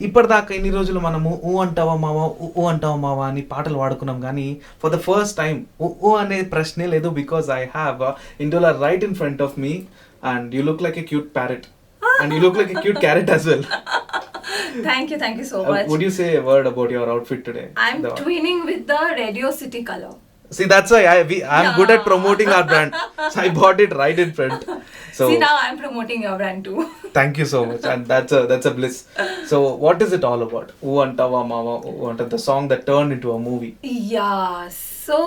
ఇప్పటిదాకా ఇన్ని రోజులు మనము ఊ అంటావా మావా ఊ అంటావా మావా అని పాటలు వాడుకున్నాం కానీ ఫర్ ద ఫస్ట్ టైం ఊ అనే ప్రశ్నే లేదు because I have window right in front of me and you look like a cute parrot and you look like a cute carrot as well. Thank you so much. Would you say a word about your outfit today? I'm twinning with the Radio City color. See, that's why I'm good at promoting our brand. So I bought it right in front. So see, now I'm promoting your brand too. Thank you so much, and that's a bliss. So what is it all about? OoOo Antava Mava OoOo Antava, the song that turned into a movie. Yeah. So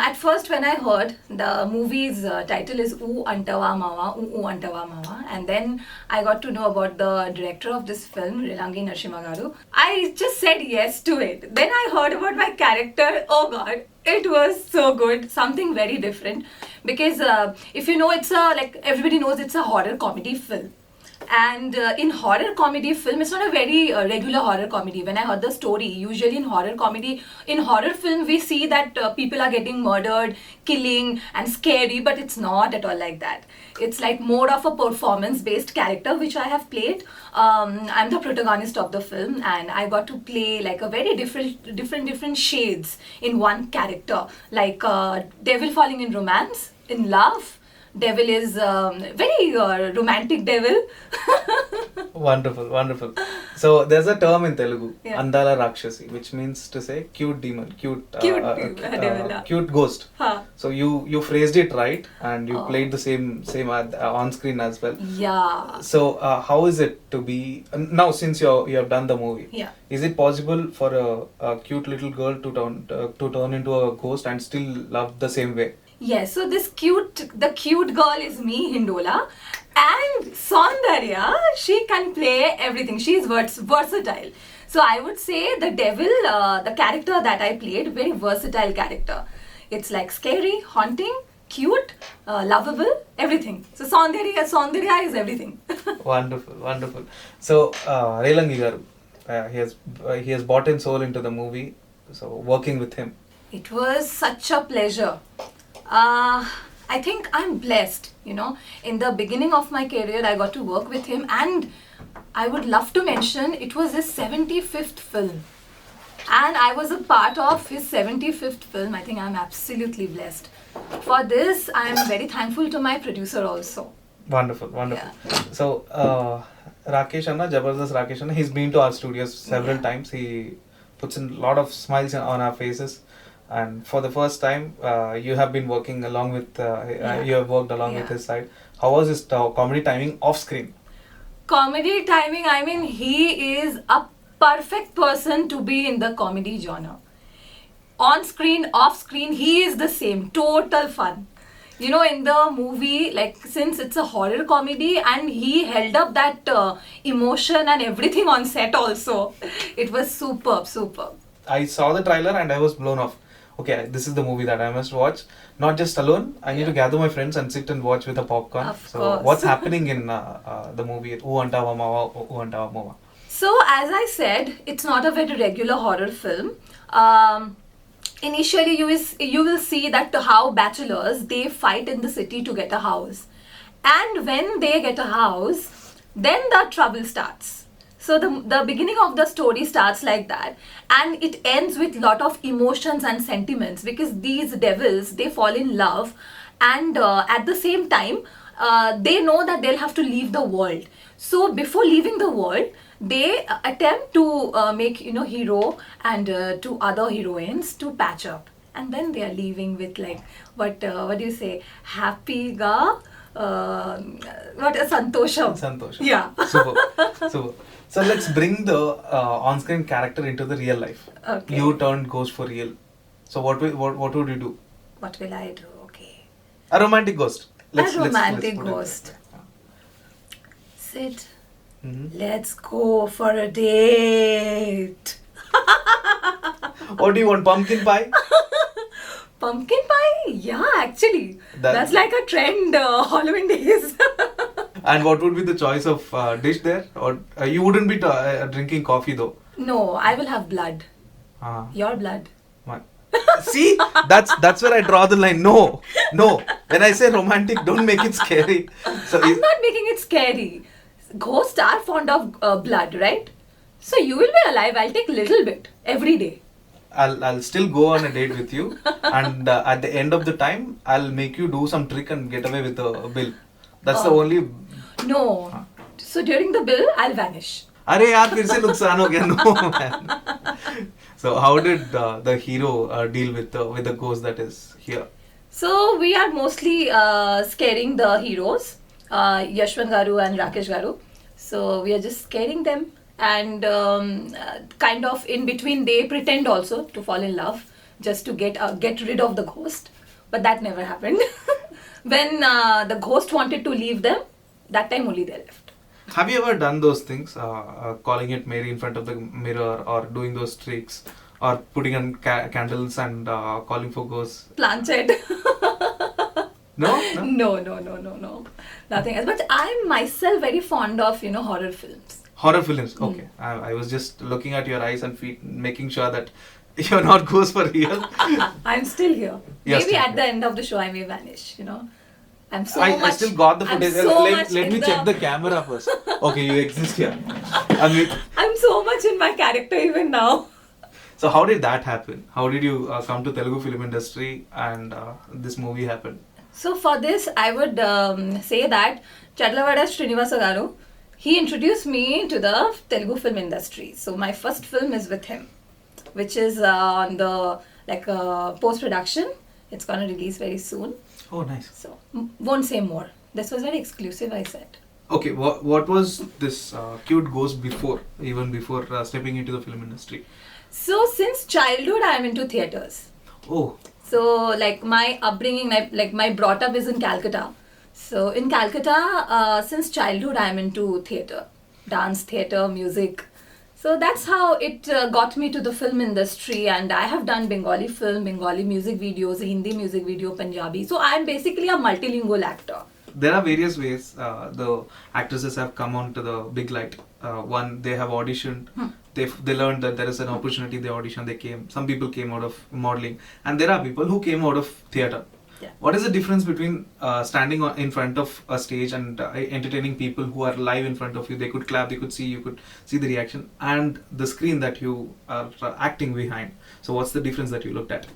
at first when I heard the movie's title is OoOo Antava Mava OoOo Antava Mava, and then I got to know about the director of this film, Relangi Narasimha Garu, I just said yes to it. Then I heard about my character. Oh God, it was so good, something very different. Because if you know, it's a, like everybody knows, it's a horror comedy film. And in horror comedy film, it's not a very regular horror comedy. When I heard the story, usually in horror film we see that people are getting murdered, killing and scary, but it's not at all like that. It's like more of a performance based character which I have played. I'm the protagonist of the film, and I got to play like a very different shades in one character, like devil falling in romance, in love. Devil is very romantic devil. Wonderful. So there's a term in Telugu, Yeah. Andala Rakshasi, which means to say cute demon, Devil. cute ghost. Huh. So you phrased it right, and you Oh. played the same on screen as well. Yeah. So how is it to be now, since you have done the movie? Yeah. Is it possible for a cute little girl to turn into a ghost and still love the same way? Yes, so the cute girl is me, Hindola, and Saundarya, she can play everything. She is versatile. So I would say the devil, the character that I played, very versatile character. It's like scary, haunting, cute, lovable, everything. So Saundarya is everything. Wonderful. So Relangi garu, he has bought and soul into the movie. So working with him, It was such a pleasure. I think I'm blessed, you know. In the beginning of my career, I got to work with him, and I would love to mention it was his 75th film. And I was a part of his 75th film. I think I'm absolutely blessed. For this, I am very thankful to my producer also. wonderful. So Rakesh Anna, Jabardast Rakesh Anna, he's been to our studios several times. He puts in a lot of smiles on our faces. And for the first time, you have been working along with, you have worked along with his side. How was his comedy timing off screen? Comedy timing, I mean, he is a perfect person to be in the comedy genre. On screen, off screen, he is the same. Total fun. You know, in the movie, like, since it's a horror comedy, and he held up that emotion and everything on set also. It was superb. I saw the trailer and I was blown off. Okay, this is the movie that I must watch. Not just alone. I need to gather my friends and sit and watch with a popcorn. Of course. What's happening in the movie OoOo Antava Mava OoOo Antava Mava? So, as I said, it's not a very regular horror film. Initially, you will see that how bachelors, they fight in the city to get a house. And when they get a house, then the trouble starts. So the beginning of the story starts like that, and it ends with lot of emotions and sentiments, because these devils, they fall in love, and at the same time they know that they'll have to leave the world. So before leaving the world, they attempt to make, you know, hero and two other heroines to patch up, and then they are leaving with like what do you say, happy ga what a santosham. Yeah. Super. So let's bring the on-screen character into the real life. Okay. You turned ghost for real. So what would you do? What will I do? Okay. A romantic ghost. A romantic ghost. Sid, let's go for a date. What do you want? Pumpkin pie? Pumpkin pie? Yeah, actually. That's like a trend, Halloween days. And what would be the choice of dish there? Or you wouldn't be drinking coffee though? No, I will have blood. Your blood. See, that's where I draw the line. No. When I say romantic, don't make it scary. So I'm not making it scary. Ghosts are fond of blood, right? So you will be alive. I'll take little bit every day. I'll still go on a date with you, and at the end of the time, I'll make you do some trick and get away with the bill. That's the Oh. only. No. So during the bill, I'll vanish. अरे यार फिर से नुकसान हो गया. No man. So how did the hero deal with the ghost that is here? So we are mostly scaring the heroes, Yashwant Garu and Rakesh Garu. So we are just scaring them, and kind of in between they pretend also to fall in love just to get rid of the ghost, but that never happened. When the ghost wanted to leave them, that time only they left. Have you ever done those things, calling it Mary in front of the mirror, or doing those tricks, or putting on candles and calling for ghosts? Planchette. No? No. Nothing else. But I'm myself very fond of, horror films. Horror films. Okay. I was just looking at your eyes and feet, making sure that you're not ghost for real. I'm still here. You're Maybe still at here. the end of the show I may vanish, I'm so I much. still got the I'm footage. so much Let in me check the camera first. Okay, you exist here. I mean, I'm so much in my character even now. so how did that happen? How did you come to Telugu film industry and this movie happened? So for this, I would say that Chadlavada Srinivasa Garu, he introduced me to the Telugu film industry. So my first film is with him, which is on the post-production. It's gonna release very soon. Oh, nice. So won't say more. This was very exclusive, I said. Okay, what was this cute ghost before, even before stepping into the film industry? So since childhood, I am into theatres. Oh, So like my upbringing, like my brought up is in Calcutta. So in Calcutta, since childhood, I am into theatre, dance, theatre, music. So that's how it got me to the film industry, and I have done Bengali film, Bengali music videos, Hindi music video, Punjabi. So I am basically a multilingual actor. there are various ways the actresses have come onto the big light. One, they have auditioned. They learned that there is an opportunity. They auditioned. They came. Some people came out of modeling, and there are people who came out of theatre. Yeah. What is the difference between standing in front of a stage and entertaining people who are live in front of you? They could clap, they could see, you could see the reaction, and the screen that you are acting behind. So what's the difference that you looked at?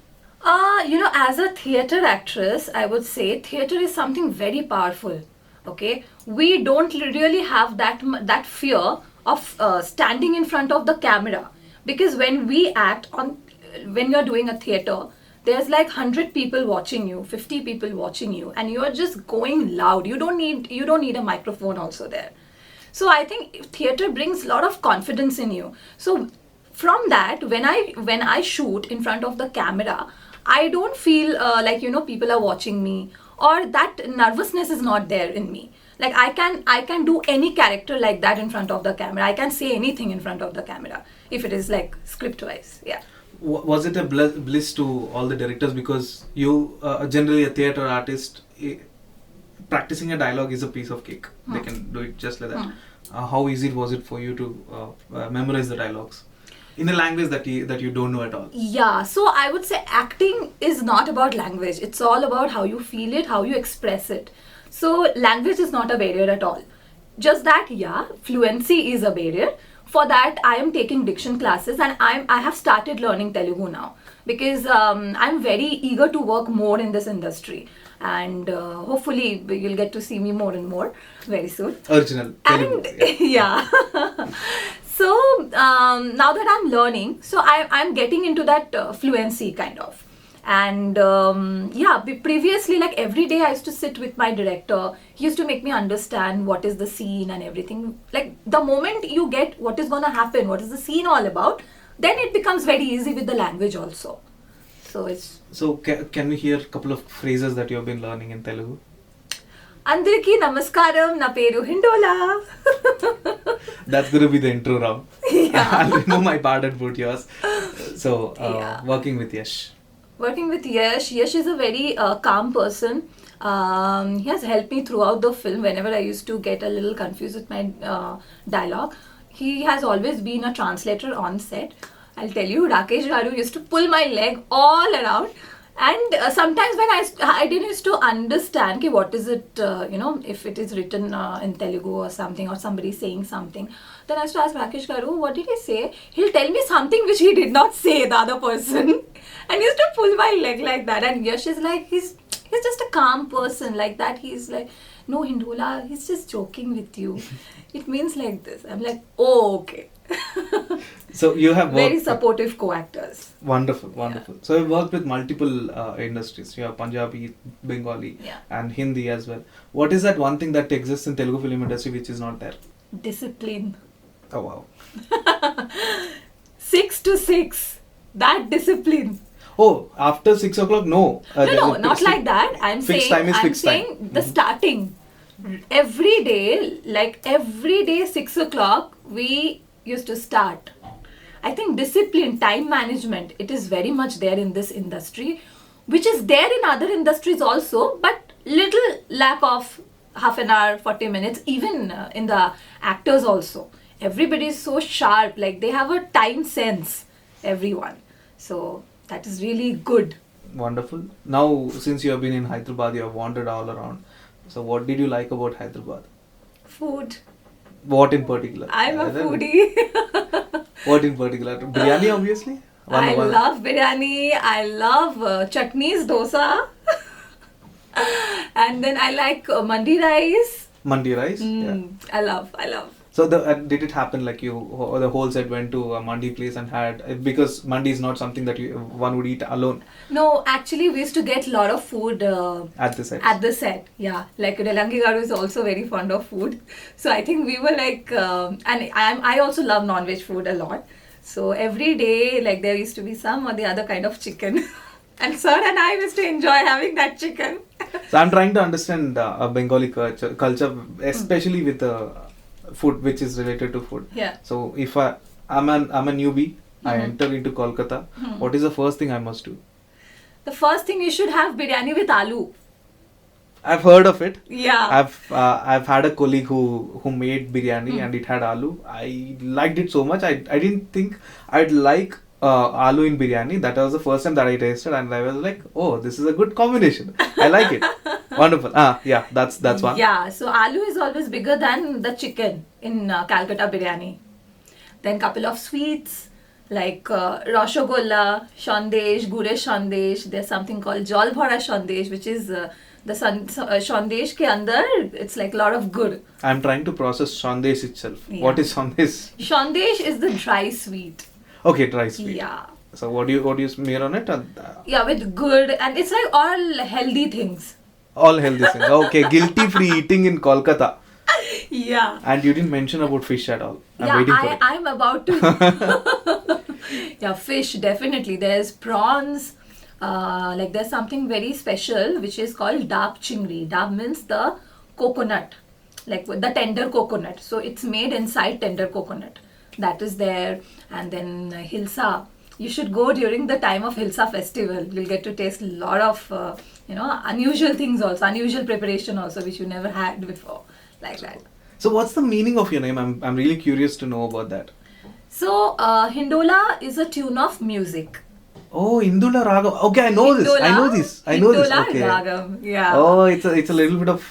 As a theatre actress, I would say theatre is something very powerful. Okay, we don't really have that fear of standing in front of the camera, because when we act when you're doing a theatre, there's like 100 people watching you, 50 people watching you, and you're just going loud. You don't need a microphone also there. So I think theatre brings a lot of confidence in you. So from that, when I shoot in front of the camera, I don't feel people are watching me, or that nervousness is not there in me. Like I can do any character like that in front of the camera. I can say anything in front of the camera if it is like script wise. Yeah. Was it a bliss to all the directors, because you generally a theatre artist, practicing a dialogue is a piece of cake. They can do it just like that. How easy was it for you to memorize the dialogues in a language that you don't know at all? Yeah, so I would say acting is not about language. It's all about how you feel it, how you express it. So language is not a barrier at all. Just that, yeah, fluency is a barrier. For that, I am taking diction classes, and I have started learning Telugu now, because I'm very eager to work more in this industry, and hopefully you'll get to see me more and more very soon. Original Telugu. And yeah. So now that I'm learning, so I'm getting into that fluency kind of. And previously, like every day I used to sit with my director. He used to make me understand what is the scene and everything. Like the moment you get what is going to happen, what is the scene all about, then it becomes very easy with the language also. So it's... So can we hear a couple of phrases that you have been learning in Telugu? Andariki namaskaram, na peru Hindola. That's going to be the intro round. Yeah. I'll remove my part and put yours. So Yeah. working with Yash. Working with Yash is a very calm person. He has helped me throughout the film whenever I used to get a little confused with my dialogue. He has always been a translator on set. I'll tell you, Rakesh Garu used to pull my leg all around, And sometimes when I didn't used to understand ki what is it, if it is written in Telugu or something, or somebody saying something, then I used to ask Rakesh Garu, what did he say? He'll tell me something which he did not say, the other person. And he used to pull my leg like that. And Yash is like, he's just a calm person like that. He's like, no, Hindola, he's just joking with you. It means like this. I'm like, oh, okay. So you have worked very supportive co-actors. Wonderful. So you worked with multiple industries. You have Punjabi, Bengali, and Hindi as well. What is that one thing that exists in Telugu film industry which is not there? Discipline. Oh wow. 6 to 6. That discipline. Oh, after 6 o'clock, no. No, not like that. I'm fixed saying, time is fixed time. The starting. Every day, 6 o'clock, we used to start. I think discipline, time management, it is very much there in this industry, which is there in other industries also, but little lack of half an hour, 40 minutes, even in the actors also. Everybody is so sharp, like they have a time sense, everyone. So that is really good. Wonderful. Now, since you have been in Hyderabad, you have wandered all around. So what did you like about Hyderabad? Food. What in particular? I'm a foodie. What in particular? Biryani, obviously. I love biryani. I love chutneys, dosa. And then I like mandi rice. Mandi rice? Yeah. I love. So did it happen like you or the whole set went to a mandi place and had, because mandi is not something that one would eat alone? No, actually we used to get a lot of food at the set. At the set, yeah. Like Relangi Garu is also very fond of food. So I think we were like, and I also love non-veg food a lot. So every day, like there used to be some or the other kind of chicken. And sir and I used to enjoy having that chicken. So I'm trying to understand Bengali culture, especially with food, which is related to food. Yeah. So if I'm a newbie, I enter into Kolkata, what is the first thing I must do? The first thing you should have biryani with aloo. I've heard of it. Yeah. I've had a colleague who made biryani and it had aloo. I liked it so much. I didn't think I'd like aloo in biryani. That was the first time that I tasted, and I was like, oh, this is a good combination. I like it. Wonderful. Yeah, that's one. Yeah, so aloo is always bigger than the chicken in Calcutta biryani. Then couple of sweets like Rashogolla, Shandesh, Gure Shandesh. There's something called Jal Bhara Shandesh, which is the Shandesh ke andar, it's like a lot of good. I'm trying to process Shandesh itself. Yeah. What is Shandesh? Shandesh is the dry sweet. Okay, dry sweet. Yeah. So what do you smear on it? Yeah, with good, and it's like all healthy things. All healthy things. Okay, guilty-free eating in Kolkata. Yeah. And you didn't mention about fish at all. I'm waiting for it. I'm about to. Yeah, fish, definitely. There's prawns. Like there's something very special which is called dab chingri. Dab means the coconut, like the tender coconut. So it's made inside tender coconut. That is there. And then hilsa. You should go during the time of Hilsa festival. You'll get to taste a lot of, unusual things also, unusual preparation also, which you never had before, like that. So what's the meaning of your name? I'm really curious to know about that. So Hindola is a tune of music. Oh, Hindola Ragam. Okay, I know this. Hindola Okay. Ragam. Yeah. Oh, it's a little bit of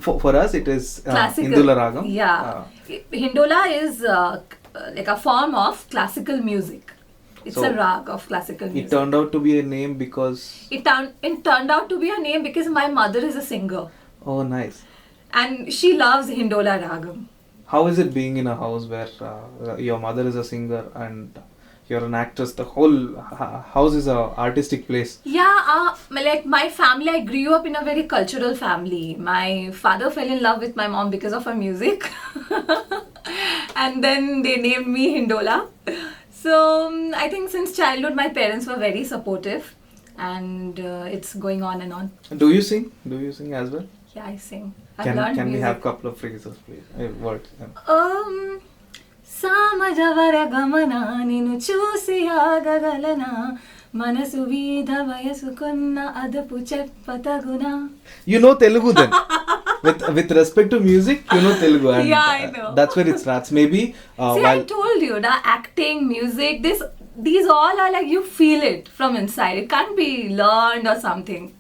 for us. It is classical. Hindola Ragam. Yeah. Hindola is like a form of classical music. It's a rag of classical music. It turned out to be a name because... It turned out to be a name because my mother is a singer. Oh, nice. And she loves Hindola Ragam. How is it being in a house where your mother is a singer and you're an actress? The whole house is an artistic place. Yeah, like my family, I grew up in a very cultural family. My father fell in love with my mom because of her music. And then they named me Hindola. So I think since childhood my parents were very supportive, and it's going on and on. Do you sing? Do you sing as well? Yeah, I sing. Can we have a couple of phrases, please? Words. సామజవర గమన నిన్ను చూసి ఆగగలనా మనసు వీధ వయసుకున్న అదపు చెప్పతగునా. You know Telugu then. with respect to music, you know Telugu, and yeah, I know. that's where it starts. Maybe see, I told you, the acting, music, these all are like you feel it from inside. It can't be learned or something.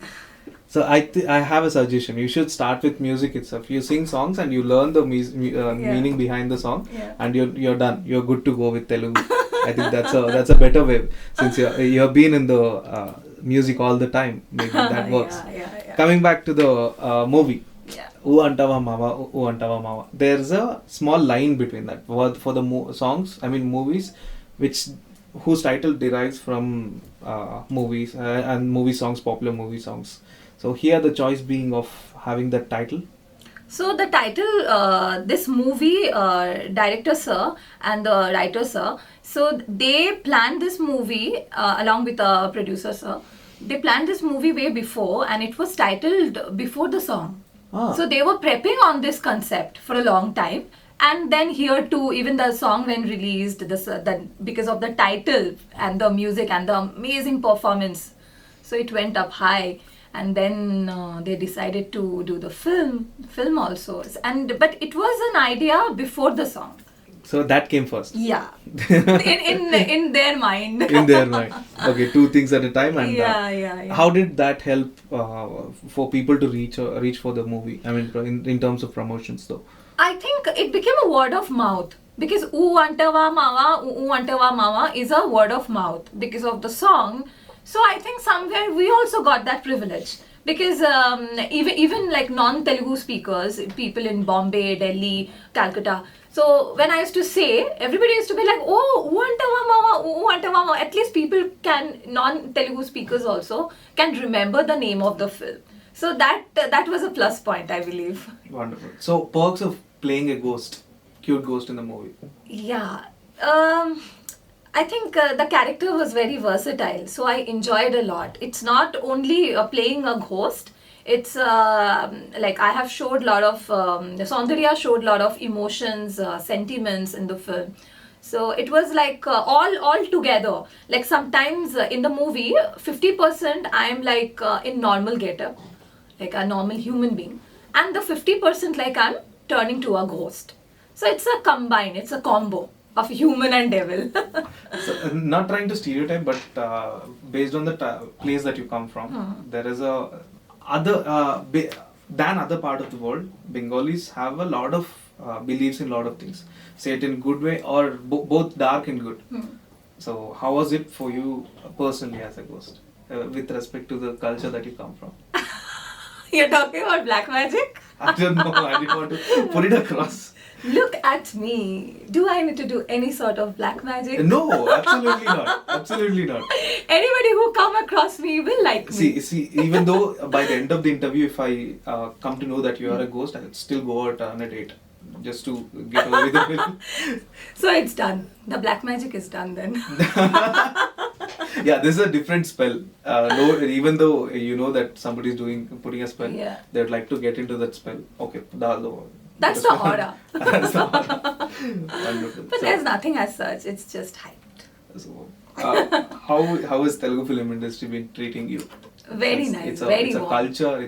So I have a suggestion. You should start with music itself. You sing songs and you learn the meaning behind the song, and you're done. You're good to go with Telugu. I think that's a better way, since you've been in the music all the time. Maybe that works. Yeah. Coming back to the movie. Yeah. OoOo Antava Mava OoOo Antava Mava. There's a small line between that for the songs. I mean movies, whose title derives from movies and movie songs, popular movie songs. So here the choice being of having that title. So the title, this movie director sir and the writer sir, so they planned this movie along with the producer sir. They planned this movie way before, and it was titled before the song. So they were prepping on this concept for a long time, and then here too, even the song when released, because of the title and the music and the amazing performance, so it went up high. And then they decided to do the film also, but it was an idea before the song. So that came first. Yeah, in their mind. In their mind. Okay, two things at a time. And yeah. How did that help for people to reach for the movie? I mean, in terms of promotions, though. I think it became a word of mouth, because OoOo Antava Mava OoOo Antava Mava is a word of mouth because of the song. So I think somewhere we also got that privilege, because even like non-Telugu speakers, people in Bombay, Delhi, Calcutta. So when I used to say, everybody used to be like, oh, OoOo Antava Mava OoOo Antava Mava. At least people can, non-Telugu speakers also can remember the name of the film. So that was a plus point, I believe. Wonderful. So perks of playing a cute ghost in the movie. Yeah. I think the character was very versatile, so I enjoyed a lot. It's not only playing a ghost. It's like I have showed a lot of, Saundarya showed a lot of emotions, sentiments in the film. So it was like all together. Like sometimes in the movie, 50% I am like in normal getup, like a normal human being, and the 50% like I'm turning to a ghost. So it's a combine, it's a combo of human and devil. So, not trying to stereotype, but based on the place that you come from, there is a than other part of the world, Bengalis have a lot of beliefs in a lot of things. Say it in good way or both dark and good. So how was it for you personally as a ghost, with respect to the culture that you come from? You're talking about black magic? I don't know. I didn't want to put it across. Look at me. Do I need to do any sort of black magic? No, absolutely not. Absolutely not. Anybody who come across me will like me. See, even though by the end of the interview, if I come to know that you are a ghost, I will still go out on a date just to get over with it. So it's done. The black magic is done then. Yeah, this is a different spell. No, even though you know that somebody is putting a spell, they would like to get into that spell. Okay, that's the aura. That's the aura. Wonderful. But there's nothing as such. It's just hyped. So, how has Telugu film industry been treating you? Very nice. Very It's warm. a culture.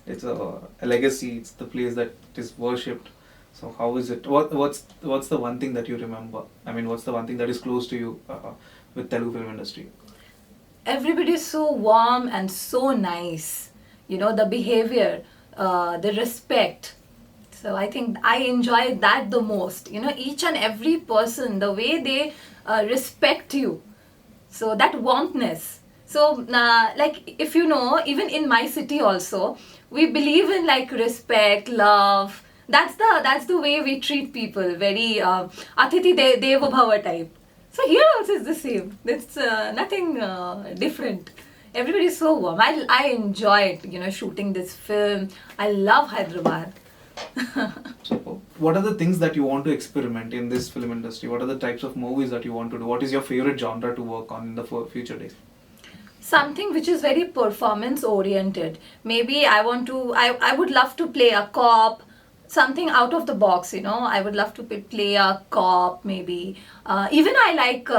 It's a legacy. It's the place that is worshipped. So how is it? What's the one thing that you remember? I mean, what's the one thing that is close to you with Telugu film industry? Everybody is so warm and so nice. You know, the behavior, the respect. So I think I enjoy that the most. You know, each and every person, the way they respect you. So that warmthness. So like if you know, even in my city also, we believe in like respect, love. That's the way we treat people. Very Atiti Deva Bhava type. So here also is the same. It's nothing different. Everybody is so warm. I enjoyed, you know, shooting this film. I love Hyderabad. So, what are the things that you want to experiment in this film industry? What are the types of movies that you want to do? What is your favorite genre to work on in the future days? Something which is very performance oriented. Maybe I would love to play a cop, something out of the box, you know. I would love to play a cop, maybe. Even I like,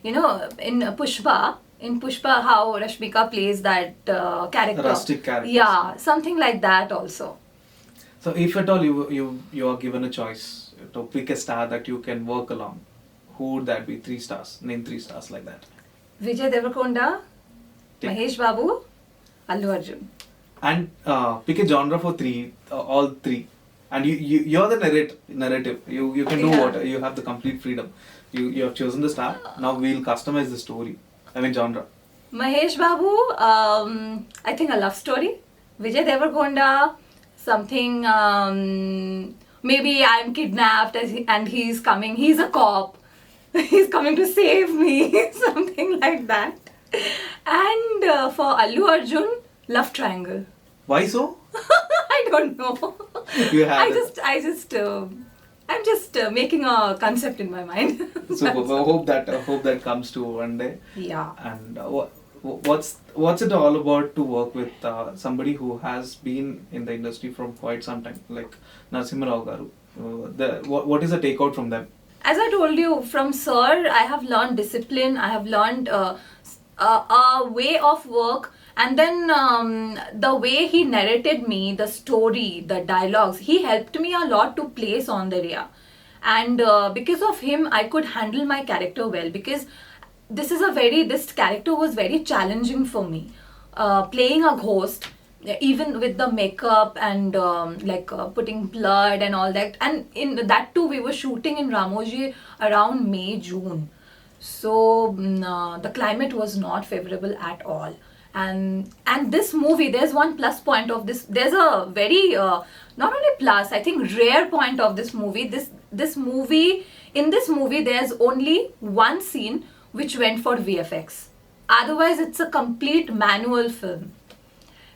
you know, in Pushpa, how Rashmika plays that character. Rustic character. Yeah, something like that also. So if at all you are given a choice to pick a star that you can work along, who would that be? 3 stars. Name 3 stars like that. Vijay Deverakonda, Take- Mahesh Babu, Allu Arjun. And pick a genre for 3, all 3. And you're the narrative. You can do Yeah. what you have the complete freedom. You have chosen the star. Now we'll customize the story. I mean genre. Mahesh Babu, I think a love story. Vijay Deverakonda, something, maybe I'm kidnapped and he's coming, he's a cop. He's coming to save me, something like that. And for Allu Arjun, love triangle. Why so? I don't know. You have it. I'm just making a concept in my mind. So I hope that comes to one day. Yeah. And what's it all about to work with somebody who has been in the industry from quite some time, like Narasimha Rao garu? What is the takeout from them? As I told you, from Sir, I have learned discipline. I have learned a way of work, and then the way he narrated me, the story, the dialogues, he helped me a lot to place Saundarya. And because of him, I could handle my character well, because this character was very challenging for me. Playing a ghost, even with the makeup and putting blood and all that, and in that too we were shooting in Ramoji around May, June. So the climate was not favorable at all. And this movie, there's one plus point of this. There's a very not only plus, I think rare point of this movie. This movie, in this movie, there's only one scene which went for VFX. Otherwise, it's a complete manual film.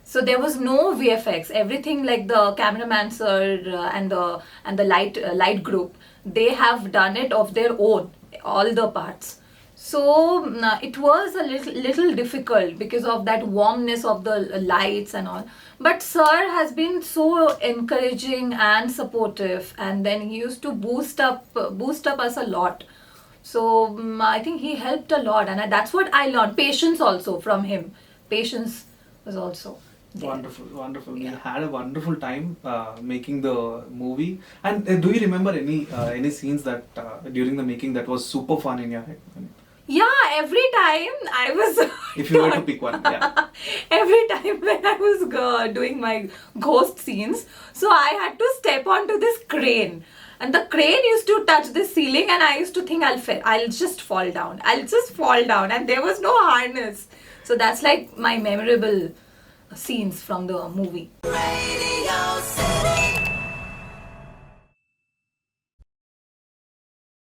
So there was no VFX. Everything, like the cameraman sir and the light group, they have done it of their own, all the parts. So it was a little difficult because of that warmness of the lights and all. But sir has been so encouraging and supportive, and then he used to boost up us a lot. So I think he helped a lot, and that's what I learned. Patience also from him. Patience was also there. Wonderful. Yeah. We had a wonderful time making the movie. And do you remember any scenes that during the making that was super fun in your head? Yeah, every time I was. If you were to pick one, yeah. Every time when I was doing my ghost scenes, so I had to step onto this crane, and the crane used to touch the ceiling, and I used to think I'll just fall down, and there was no harness. So that's like my memorable scenes from the movie. Radio